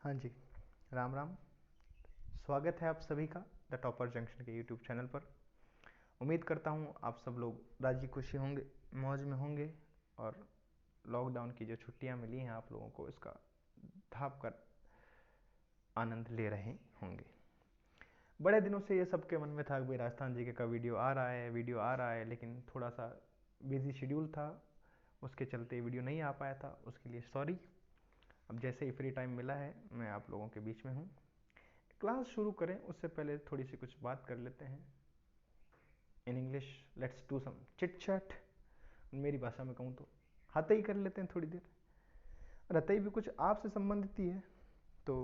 हाँ जी, राम राम। स्वागत है आप सभी का द टॉपर जंक्शन के यूट्यूब चैनल पर। उम्मीद करता हूँ आप सब लोग राजी खुशी होंगे, मौज में होंगे और लॉकडाउन की जो छुट्टियाँ मिली हैं आप लोगों को इसका धाप कर आनंद ले रहे होंगे। बड़े दिनों से ये सबके मन में था कि भाई राजस्थान जी के का वीडियो आ रहा है, लेकिन थोड़ा सा बिजी शेड्यूल था, उसके चलते वीडियो नहीं आ पाया था, उसके लिए सॉरी। अब जैसे ही फ्री टाइम मिला है मैं आप लोगों के बीच में हूँ। क्लास शुरू करें उससे पहले थोड़ी सी कुछ बात कर लेते हैं in English. Let's do some chit chat. मेरी भाषा में कहूँ तो हतई कर लेते हैं थोड़ी देर। और हतई भी कुछ आपसे संबंधित ही है। तो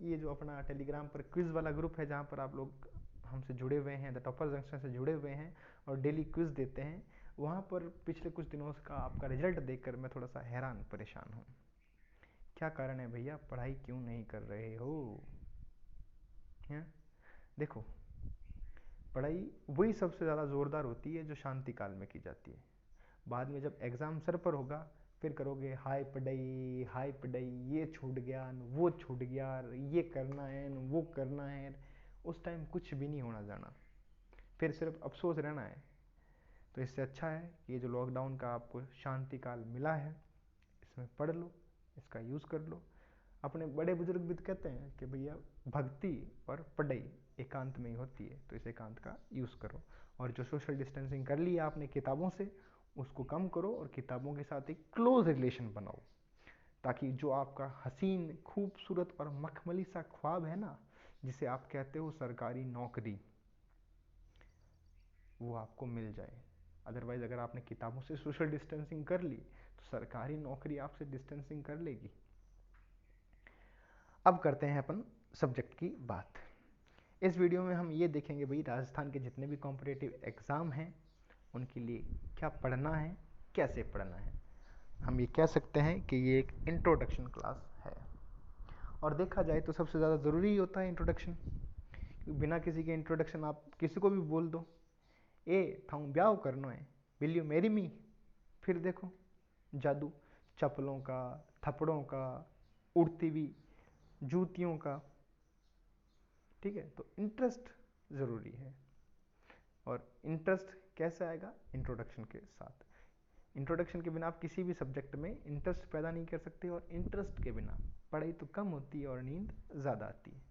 ये जो अपना टेलीग्राम पर क्विज़ वाला ग्रुप है जहाँ पर आप लोग हमसे जुड़े हुए हैं, द टॉपर जंक्शन से जुड़े हुए हैं और डेली क्विज़ देते हैं, वहाँ पर पिछले कुछ दिनों का आपका रिजल्ट देखकर मैं थोड़ा सा हैरान परेशान हूँ। क्या कारण है भैया, पढ़ाई क्यों नहीं कर रहे हो? हैं? देखो, पढ़ाई वही सबसे ज़्यादा ज़ोरदार होती है जो शांति काल में की जाती है। बाद में जब एग्ज़ाम सर पर होगा फिर करोगे हाय पढ़ाई, ये छूट गया न वो छूट गया, ये करना है न वो करना है। उस टाइम कुछ भी नहीं होना जाना, फिर सिर्फ अफसोस रहना है। तो इससे अच्छा है कि ये जो लॉकडाउन का आपको शांति काल मिला है इसमें पढ़ लो, इसका यूज़ कर लो। अपने बड़े बुजुर्ग भी तो कहते हैं कि भैया भक्ति और पढ़ाई एकांत में ही होती है, तो इस एकांत का यूज़ करो। और जो सोशल डिस्टेंसिंग कर लिया आपने किताबों से, उसको कम करो और किताबों के साथ एक क्लोज रिलेशन बनाओ, ताकि जो आपका हसीन खूबसूरत और मखमली सा ख्वाब है ना, जिसे आप कहते हो सरकारी नौकरी, वो आपको मिल जाए। अदरवाइज अगर आपने किताबों से सोशल डिस्टेंसिंग कर ली तो सरकारी नौकरी आपसे डिस्टेंसिंग कर लेगी। अब करते हैं अपन सब्जेक्ट की बात। इस वीडियो में हम ये देखेंगे भाई राजस्थान के जितने भी कॉम्पिटिटिव एग्ज़ाम हैं उनके लिए क्या पढ़ना है, कैसे पढ़ना है। हम ये कह सकते हैं कि ये एक इंट्रोडक्शन क्लास है। और देखा जाए तो सबसे ज़्यादा ज़रूरी होता है इंट्रोडक्शन। बिना किसी के इंट्रोडक्शन आप किसी को भी बोल दो, ए थाऊं ब्याह करना है, विल यू मैरी मी, फिर देखो जादू, चप्पलों का, थप्पड़ों का, उड़ती हुई जूतियों का। ठीक है, तो इंटरेस्ट ज़रूरी है। और इंटरेस्ट कैसे आएगा? इंट्रोडक्शन के साथ। इंट्रोडक्शन के बिना आप किसी भी सब्जेक्ट में इंटरेस्ट पैदा नहीं कर सकते, और इंटरेस्ट के बिना पढ़ाई तो कम होती है और नींद ज़्यादा आती है।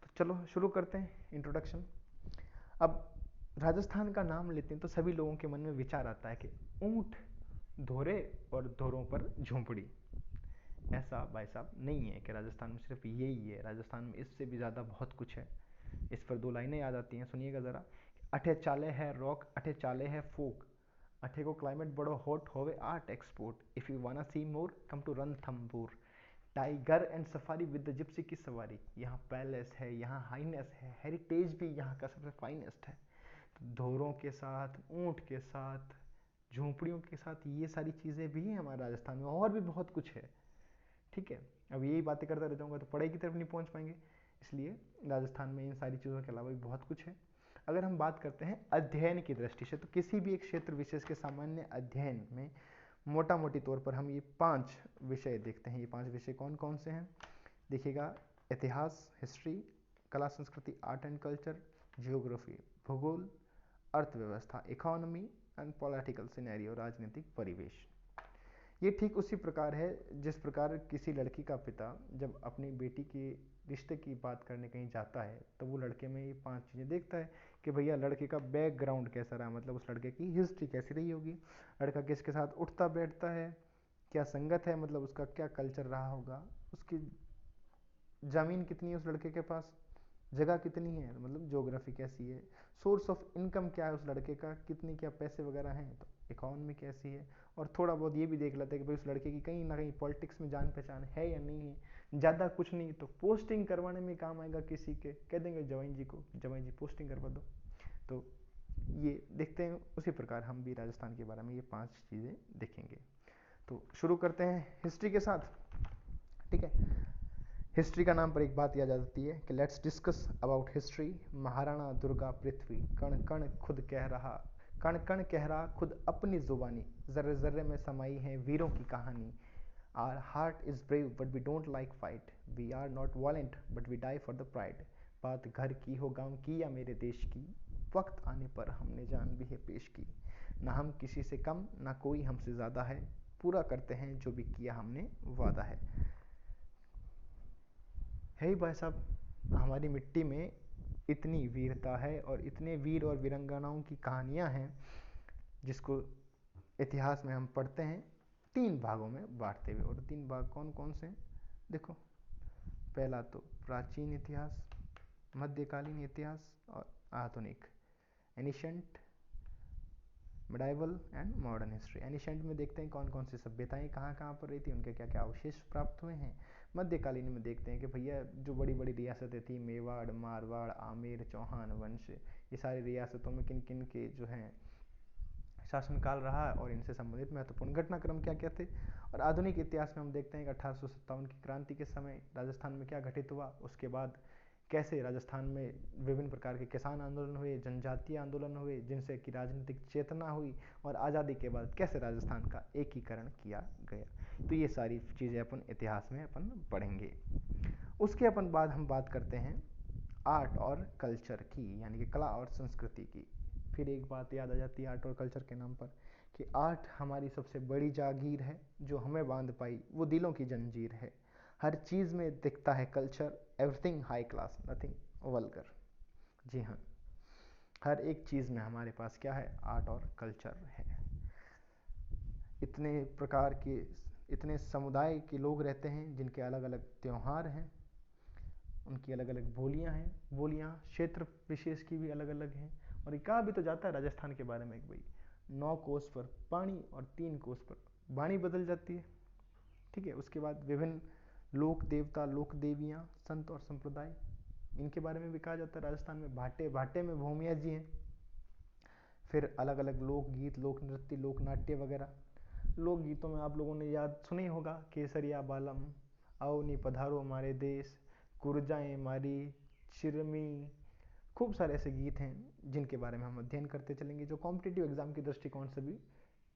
तो चलो शुरू करते हैं इंट्रोडक्शन। अब राजस्थान का नाम लेते हैं तो सभी लोगों के मन में विचार आता है कि ऊंट, धोरे और धोरों पर झोंपड़ी। ऐसा भाई साहब नहीं है कि राजस्थान में सिर्फ यही है, राजस्थान में इससे भी ज़्यादा बहुत कुछ है। इस पर दो लाइनें याद आती हैं, सुनिएगा ज़रा। अठे चाले है रॉक, अठे चाले है फोक, अठे को क्लाइमेट बड़ो हॉट होवे art export, if you wanna see more come to Ranthambore, tiger and safari with the gypsy की सवारी। यहाँ पैलेस है, यहाँ हाईनेस है, हेरिटेज भी यहाँ का सबसे फाइनेस्ट है। तो धोरों के साथ, ऊँट के साथ, झोंपड़ियों के साथ ये सारी चीज़ें भी हैं हमारे राजस्थान में, और भी बहुत कुछ है। ठीक है, अब यही बातें करता रह जाऊँगा तो पढ़ाई की तरफ नहीं पहुँच पाएंगे, इसलिए राजस्थान में इन सारी चीज़ों के अलावा भी बहुत कुछ है। अगर हम बात करते हैं अध्ययन की दृष्टि से, तो किसी भी एक क्षेत्र विशेष के सामान्य अध्ययन में मोटा मोटी तौर पर हम ये 5 विषय देखते हैं। ये 5 विषय कौन कौन से हैं देखिएगा। इतिहास, हिस्ट्री, कला संस्कृति आर्ट एंड कल्चर, जियोग्राफी भूगोल, अर्थव्यवस्था इकोनॉमी एंड पॉलिटिकल सिनेरियो राजनीतिक परिवेश। ये ठीक उसी प्रकार है जिस प्रकार किसी लड़की का पिता जब अपनी बेटी के रिश्ते की बात करने कहीं जाता है तो वो लड़के में ये 5 चीज़ें देखता है कि भैया लड़के का बैकग्राउंड कैसा रहा, मतलब उस लड़के की हिस्ट्री कैसी रही होगी, लड़का किसके साथ उठता बैठता है, क्या संगत है, मतलब उसका क्या कल्चर रहा होगा, उसकी ज़मीन कितनी है उस लड़के के पास, जगह कितनी है, मतलब ज्योग्राफी कैसी है, सोर्स ऑफ इनकम क्या है उस लड़के का, कितनी क्या पैसे वगैरह हैं, तो इकोनॉमी कैसी है। और थोड़ा बहुत ये भी देख लेते हैं कि भाई उस लड़के की कहीं ना कहीं पॉलिटिक्स में जान पहचान है या नहीं है। ज़्यादा कुछ नहीं तो पोस्टिंग करवाने में काम आएगा, किसी के कह देंगे जवाई जी को, जवाई जी पोस्टिंग करवा दो। तो ये देखते हैं, उसी प्रकार हम भी राजस्थान के बारे में ये 5 चीज़ें देखेंगे। तो शुरू करते हैं हिस्ट्री के साथ। ठीक है, हिस्ट्री का नाम पर एक बात याद आती है कि let's discuss about history. Maharana Durga Prithvi, कण कण खुद कह रहा, कण कण कह रहा खुद अपनी जुबानी, जर्रे जर्रे में समाई है वीरों की कहानी। Our heart is brave but we don't like fight, we are not violent but we die for the pride. बात घर की हो गांव की या मेरे देश की, वक्त आने पर हमने जान भी है पेश की। ना हम किसी से कम ना कोई हमसे ज़्यादा है, पूरा करते हैं जो भी किया हमने वादा है ही भाई साहब। हमारी मिट्टी में इतनी वीरता है और इतने वीर और वीरंगनाओं की कहानियाँ हैं जिसको इतिहास में हम पढ़ते हैं 3 भागों में बांटते हुए। और 3 भाग कौन कौन से हैं देखो, पहला तो प्राचीन इतिहास, मध्यकालीन इतिहास और आधुनिक, ancient, medieval and modern history. Ancient में देखते हैं कौन कौन सी सभ्यताएं कहाँ कहाँ पर रही थी, उनके क्या क्या अवशेष प्राप्त हुए हैं। मध्यकालीन में देखते हैं कि भैया जो बड़ी बड़ी रियासतें थी, मेवाड़, मारवाड़, आमेर, चौहान वंश, ये सारी रियासतों में किन किन के जो हैं शासनकाल रहा और इनसे संबंधित महत्वपूर्ण घटनाक्रम क्या क्या थे। और आधुनिक इतिहास में हम देखते हैं कि 1857 की क्रांति के समय राजस्थान में क्या घटित हुआ, उसके बाद कैसे राजस्थान में विभिन्न प्रकार के किसान आंदोलन हुए, जनजातीय आंदोलन हुए, जिनसे कि राजनीतिक चेतना हुई, और आज़ादी के बाद कैसे राजस्थान का एकीकरण किया गया। तो ये सारी चीज़ें अपन इतिहास में अपन पढ़ेंगे। उसके अपन बाद हम बात करते हैं आर्ट और कल्चर की, यानी कि कला और संस्कृति की। फिर एक बात याद आ जाती है आर्ट और कल्चर के नाम पर कि आर्ट हमारी सबसे बड़ी जागीर है, जो हमें बांध पाई वो दिलों की जंजीर है। हर चीज़ में दिखता है culture, everything high class nothing vulgar. जी हाँ, हर एक चीज़ में हमारे पास क्या है, आर्ट और कल्चर है। इतने प्रकार के, इतने समुदाय के लोग रहते हैं जिनके अलग अलग त्यौहार हैं, उनकी अलग अलग बोलियां हैं, बोलियां क्षेत्र विशेष की भी अलग अलग हैं। और ये कहा भी तो जाता है राजस्थान के बारे में कि भाई 9 कोस पर पानी और 3 कोस पर वाणी बदल जाती है। ठीक है, उसके बाद विभिन्न लोक देवता, लोक देवियाँ, संत और संप्रदाय, इनके बारे में भी कहा जाता है। राजस्थान में भाटे, भाटे में भूमिया जी हैं। फिर अलग अलग लोकगीत, लोक नृत्य, लोक नाट्य वगैरह। लोकगीतों में आप लोगों ने याद सुने होगा, केसरिया बालम, आओ नी पधारो हमारे देश, कुरजाएँ मारी, चिरमी, खूब सारे ऐसे गीत हैं जिनके बारे में हम अध्ययन करते चलेंगे, जो कॉम्पिटिटिव एग्जाम के दृष्टिकोण से भी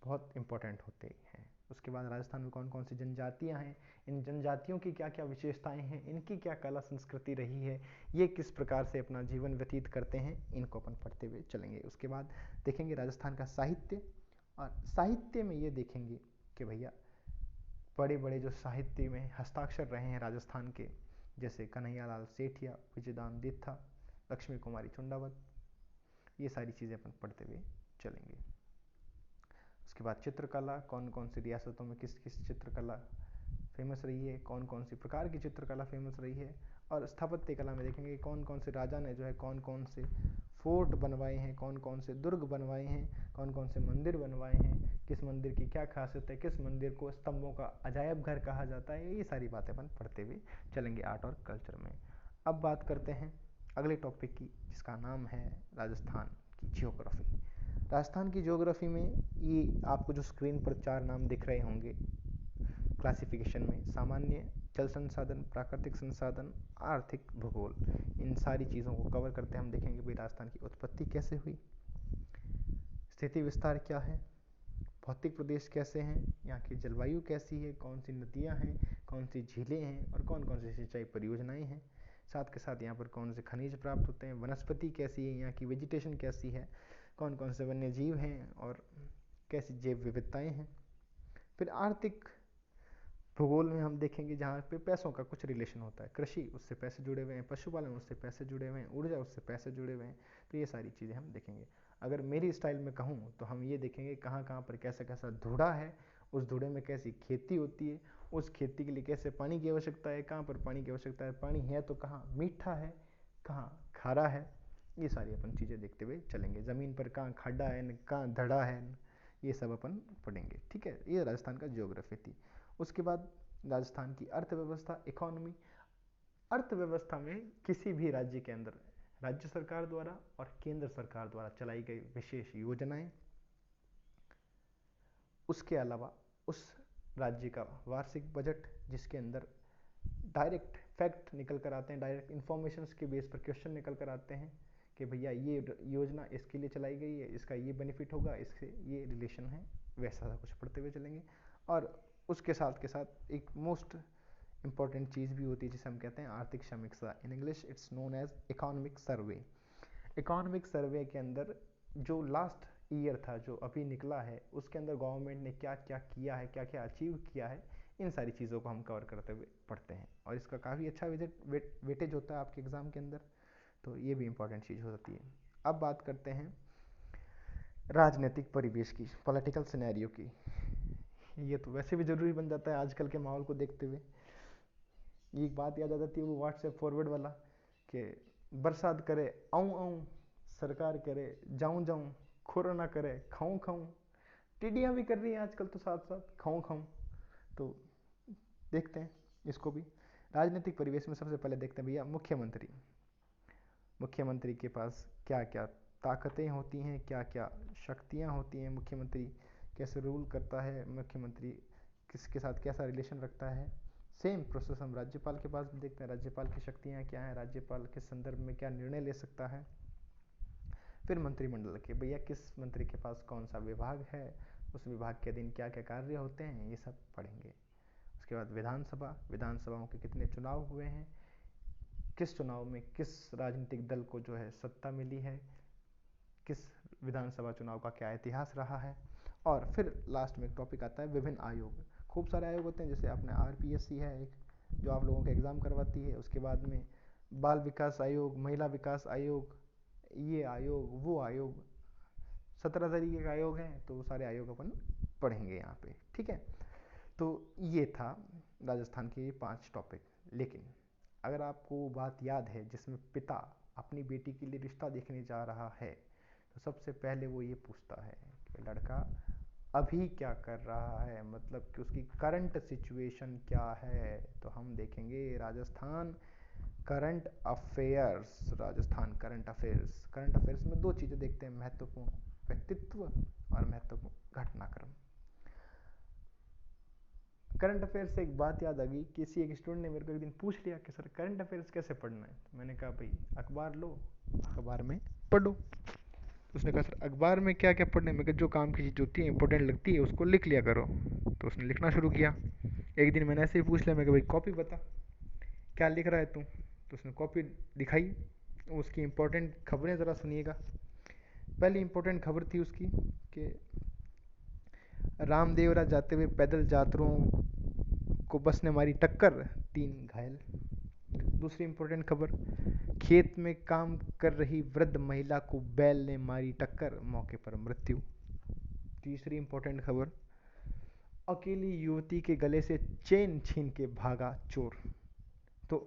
बहुत इंपॉर्टेंट होते हैं। उसके बाद राजस्थान में कौन कौन सी जनजातियां हैं, इन जनजातियों की क्या क्या विशेषताएं हैं, इनकी क्या कला संस्कृति रही है, ये किस प्रकार से अपना जीवन व्यतीत करते हैं, इनको अपन पढ़ते हुए चलेंगे। उसके बाद देखेंगे राजस्थान का साहित्य, और साहित्य में ये देखेंगे कि भैया बड़े बड़े जो साहित्य में हस्ताक्षर रहे हैं राजस्थान के, जैसे कन्हैयालाल सेठिया, विजयदान दित्था, लक्ष्मी कुमारी चुंडावत, ये सारी चीज़ें अपन पढ़ते हुए चलेंगे। उसके बाद चित्रकला, कौन कौन सी रियासतों में किस किस चित्रकला फेमस रही है, कौन कौन सी प्रकार की चित्रकला फेमस रही है। और स्थापत्य कला में देखेंगे कौन कौन से राजा ने जो है कौन कौन से फोर्ट बनवाए हैं, कौन कौन से दुर्ग बनवाए हैं, कौन कौन से मंदिर बनवाए हैं, किस मंदिर की क्या खासियत है, किस मंदिर को स्तंभों का अजायब घर कहा जाता है। ये सारी बातें अपन पढ़ते हुए चलेंगे आर्ट और कल्चर में। अब बात करते हैं अगले टॉपिक की, जिसका नाम है राजस्थान की जियोग्राफी। राजस्थान की ज्योग्राफी में ये आपको जो स्क्रीन पर 4 नाम दिख रहे होंगे क्लासिफिकेशन में, सामान्य, जल संसाधन, प्राकृतिक संसाधन, आर्थिक, भूगोल, इन सारी चीज़ों को कवर करते हम देखेंगे भाई राजस्थान की उत्पत्ति कैसे हुई, स्थिति विस्तार क्या है, भौतिक प्रदेश कैसे हैं, यहाँ की जलवायु कैसी है, कौन सी नदियाँ हैं, कौन सी झीलें हैं, और कौन कौन सी सिंचाई परियोजनाएं हैं। साथ के साथ यहाँ पर कौन से खनिज प्राप्त होते हैं, वनस्पति कैसी है, यहाँ की वेजिटेशन कैसी है, कौन कौन से वन्य जीव हैं और कैसी जैव विविधताएं हैं। फिर आर्थिक भूगोल में हम देखेंगे जहाँ पे पैसों का कुछ रिलेशन होता है, कृषि उससे पैसे जुड़े हुए हैं, पशुपालन उससे पैसे जुड़े हुए हैं, ऊर्जा उससे पैसे जुड़े हुए हैं। तो ये सारी चीज़ें हम देखेंगे। अगर मेरी स्टाइल में कहूँ तो हम ये देखेंगे कहाँ कहाँ पर कैसा कैसा धूड़ा है, उस धूड़े में कैसी खेती होती है, उस खेती के लिए कैसे पानी की आवश्यकता है, कहाँ पर पानी की आवश्यकता है, पानी है तो कहाँ मीठा है, कहाँ खारा है, ये सारी अपन चीज़ें देखते हुए चलेंगे। ज़मीन पर कहाँ खड्डा है, कहाँ धड़ा है, ये सब अपन पढ़ेंगे। ठीक है, ये राजस्थान का ज्योग्राफी थी। उसके बाद राजस्थान की अर्थव्यवस्था, इकोनॉमी। अर्थव्यवस्था में किसी भी राज्य के अंदर राज्य सरकार द्वारा और केंद्र सरकार द्वारा चलाई गई विशेष योजनाएं, उसके अलावा उस राज्य का वार्षिक बजट, जिसके अंदर डायरेक्ट फैक्ट निकल कर आते हैं, डायरेक्ट इन्फॉर्मेशन के बेस पर क्वेश्चन निकल कर आते हैं कि भैया ये योजना इसके लिए चलाई गई है, इसका ये बेनिफिट होगा, इससे ये रिलेशन है, वैसा कुछ पढ़ते हुए चलेंगे। और उसके साथ के साथ एक मोस्ट इम्पॉर्टेंट चीज़ भी होती है जिसे हम कहते हैं आर्थिक समीक्षा। In English it's known as economic survey. Economic survey के अंदर जो लास्ट ईयर था जो अभी निकला है उसके अंदर गवर्नमेंट ने क्या क्या किया है, क्या क्या अचीव किया है, इन सारी चीज़ों को हम कवर करते हुए पढ़ते हैं और इसका काफ़ी अच्छा वेटेज होता है आपके एग्ज़ाम के अंदर, तो ये भी इम्पॉर्टेंट चीज़ हो जाती है। अब बात करते हैं राजनीतिक परिवेश की, पॉलिटिकल सिनेरियो की। ये तो वैसे भी ज़रूरी बन जाता है आजकल के माहौल को देखते हुए। एक बात याद आ जाती है वो व्हाट्सएप फॉरवर्ड वाला कि बरसात करे आऊँ आऊँ, सरकार करे जाऊँ जाऊँ, कोरोना करे खाऊँ खाऊँ, टिड्डियाँ भी कर रही हैं आजकल तो साथ साथ खाऊँ खाऊँ। तो देखते हैं इसको भी। राजनीतिक परिवेश में सबसे पहले देखते हैं भैया मुख्यमंत्री। मुख्यमंत्री के पास क्या क्या ताकतें होती हैं, क्या क्या शक्तियाँ होती हैं, मुख्यमंत्री कैसे रूल करता है, मुख्यमंत्री किसके साथ कैसा रिलेशन रखता है। सेम प्रोसेस हम राज्यपाल के पास भी देखते हैं, राज्यपाल की शक्तियाँ क्या हैं, राज्यपाल किस संदर्भ में क्या निर्णय ले सकता है। फिर मंत्रिमंडल के भैया किस मंत्री के पास कौन सा विभाग है, उस विभाग के अधीन क्या क्या कार्य होते हैं, ये सब पढ़ेंगे। उसके बाद विधानसभा, विधानसभाओं के कितने चुनाव हुए हैं, किस चुनाव में किस राजनीतिक दल को जो है सत्ता मिली है, किस विधानसभा चुनाव का क्या इतिहास रहा है। और फिर लास्ट में एक टॉपिक आता है विभिन्न आयोग। खूब सारे आयोग होते हैं, जैसे अपने RPSC है एक जो आप लोगों का एग्ज़ाम करवाती है, उसके बाद में बाल विकास आयोग, महिला विकास आयोग, ये आयोग वो आयोग, 17 तरीके के आयोग हैं, तो वो सारे आयोग अपन पढ़ेंगे यहाँ पे, ठीक है। तो ये था राजस्थान के 5 टॉपिक। लेकिन अगर आपको बात याद है जिसमें पिता अपनी बेटी के लिए रिश्ता देखने जा रहा है, तो सबसे पहले वो ये पूछता है कि लड़का अभी क्या कर रहा है, मतलब कि उसकी करंट सिचुएशन क्या है। तो हम देखेंगे Rajasthan current affairs. Rajasthan current affairs, current affairs में 2 चीज़ें देखते हैं, महत्वपूर्ण व्यक्तित्व और महत्वपूर्ण घटनाक्रम। करंट अफेयर्स से एक बात याद आ गई, किसी एक स्टूडेंट ने मेरे को एक दिन पूछ लिया कि सर करंट अफेयर्स कैसे पढ़ना है। तो मैंने कहा भाई अखबार लो, अखबार में पढ़ो। उसने कहा सर अखबार में क्या क्या पढ़ने में, जो काम की चीज़ होती है इंपॉर्टेंट लगती है उसको लिख लिया करो। तो उसने लिखना शुरू किया। एक दिन मैंने ऐसे ही पूछ लिया, मैं भाई कॉपी बता क्या लिख रहा है तू। तो उसने कॉपी दिखाई, उसकी इंपॉर्टेंट खबरें ज़रा सुनिएगा। पहली इंपॉर्टेंट खबर थी उसकी कि रामदेवरा जाते हुए पैदल यात्रियों को बस ने मारी टक्कर, 3 घायल। दूसरी इंपॉर्टेंट खबर, खेत में काम कर रही वृद्ध महिला को बैल ने मारी टक्कर, मौके पर मृत्यु। तीसरी इंपॉर्टेंट खबर, अकेली युवती के गले से चेन छीन के भागा चोर। तो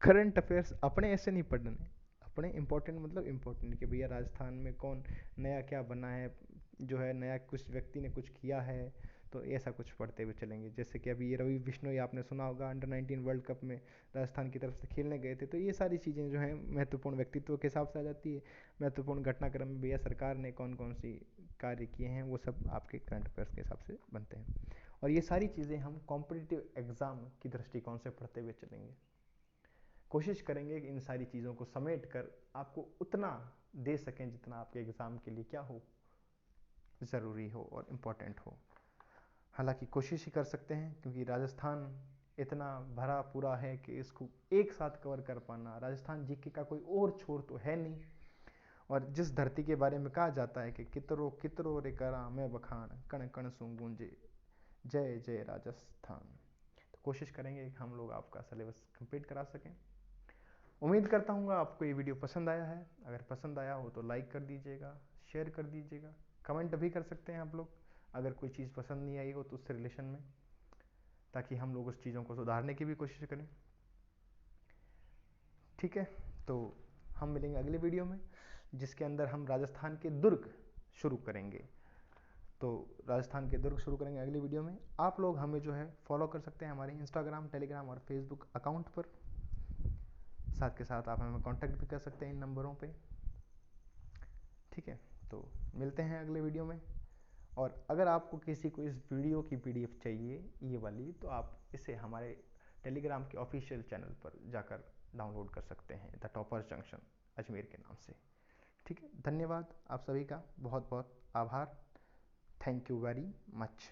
करंट अफेयर्स अपने ऐसे नहीं पढ़ने, अपने इंपॉर्टेंट मतलब इंपॉर्टेंट कि भैया राजस्थान में कौन नया क्या बना है, जो है नया कुछ व्यक्ति ने कुछ किया है, तो ऐसा कुछ पढ़ते हुए चलेंगे। जैसे कि अभी ये रवि बिश्नोई आपने सुना होगा, अंडर-19 वर्ल्ड कप में राजस्थान की तरफ से खेलने गए थे। तो ये सारी चीज़ें जो हैं महत्वपूर्ण व्यक्तित्व के हिसाब से आ जाती है। महत्वपूर्ण घटनाक्रम में भैया सरकार ने कौन कौन सी कार्य किए हैं, वो सब आपके करंट अफेयर्स के हिसाब से बनते हैं। और ये सारी चीज़ें हम कॉम्पिटिटिव एग्ज़ाम की दृष्टिकोण से पढ़ते हुए चलेंगे। कोशिश करेंगे कि इन सारी चीज़ों को समेट कर आपको उतना दे सकें जितना आपके एग्ज़ाम के लिए क्या हो, ज़रूरी हो और इम्पोर्टेंट हो। हालांकि कोशिश ही कर सकते हैं, क्योंकि राजस्थान इतना भरा पूरा है कि इसको एक साथ कवर कर पाना, राजस्थान जीके का कोई और छोर तो है नहीं। और जिस धरती के बारे में कहा जाता है कि कितरो कितरो रे करा मैं बखान, कण कण सू गूंजे जय जय राजस्थान। तो कोशिश करेंगे कि हम लोग आपका सिलेबस कंप्लीट करा सकें। उम्मीद करता हूँ आपको ये वीडियो पसंद आया है। अगर पसंद आया हो तो लाइक कर दीजिएगा, शेयर कर दीजिएगा, कमेंट भी कर सकते हैं आप लोग अगर कोई चीज़ पसंद नहीं आई हो तो उससे रिलेशन में, ताकि हम लोग उस चीज़ों को सुधारने की भी कोशिश करें। ठीक है, तो हम मिलेंगे अगले वीडियो में, जिसके अंदर हम राजस्थान के दुर्ग शुरू करेंगे। तो राजस्थान के दुर्ग शुरू करेंगे अगली वीडियो में। आप लोग हमें जो है फॉलो कर सकते हैं हमारे इंस्टाग्राम, टेलीग्राम और फेसबुक अकाउंट पर। साथ के साथ आप हमें कांटेक्ट भी कर सकते हैं इन नंबरों पे। ठीक है, तो मिलते हैं अगले वीडियो में। और अगर आपको किसी को इस वीडियो की PDF चाहिए ये वाली, तो आप इसे हमारे टेलीग्राम के ऑफिशियल चैनल पर जाकर डाउनलोड कर सकते हैं, द टॉपर्स जंक्शन अजमेर के नाम से। ठीक है, धन्यवाद आप सभी का, बहुत बहुत आभार। Thank you very much.